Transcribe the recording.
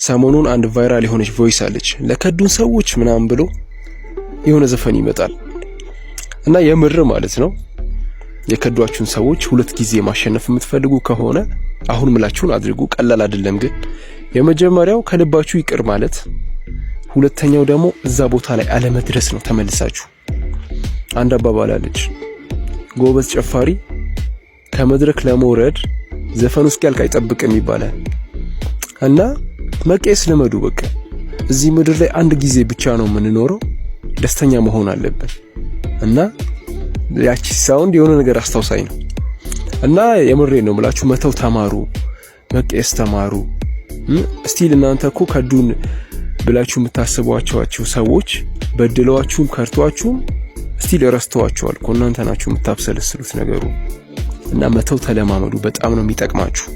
ሰሞኑን አንድ ቫይራል የሆነች ቮይስ አለች ለከዱን ሰዎች ምናምን ብሎ የሆነ ዘፈን ይመጣል እና የምር ማለት ነው የከዷችሁን ሰዎች ሁለት ጊዜ ማሸነፍ የምትፈልጉ ከሆነ አሁን ምላችሁን አድርጉ። ቀላል አይደለም ግን የመጀመሪያው ከልባችሁ ይቅር ማለት፣ ሁለተኛው ደግሞ እዛ ቦታ ላይ አለመድረስ ነው ተመልሳችሁ። አንድ አባባል አለች ጎበዝ ጨፋሪ ከመድረክ ለመውረድ ዘፈኑ እስኪያልቅ አይጠብቅም ይባላል እና መቀየስ ልመዱ። በቃ እዚህ ምድር ላይ አንድ ጊዜ ብቻ ነው የምንኖረው፣ ደስተኛ መሆን አለብን እና ያቺ ሳውንድ የሆነ ነገር አስታውሳኝ ነው እና የምሬ ነው ብላችሁ መተው ተማሩ፣ መቀየስ ተማሩ። እስቲል እናንተ እኮ ከዱን ብላችሁ የምታስቧቸው ሰዎች በድለዋችሁም ከርቷችሁም እስቲል ረስተዋችኋል እኮ እናንተ ናችሁ የምታብሰለስሉት ነገሩ እና መተው ተለማመዱ። በጣም ነው የሚጠቅማችሁ።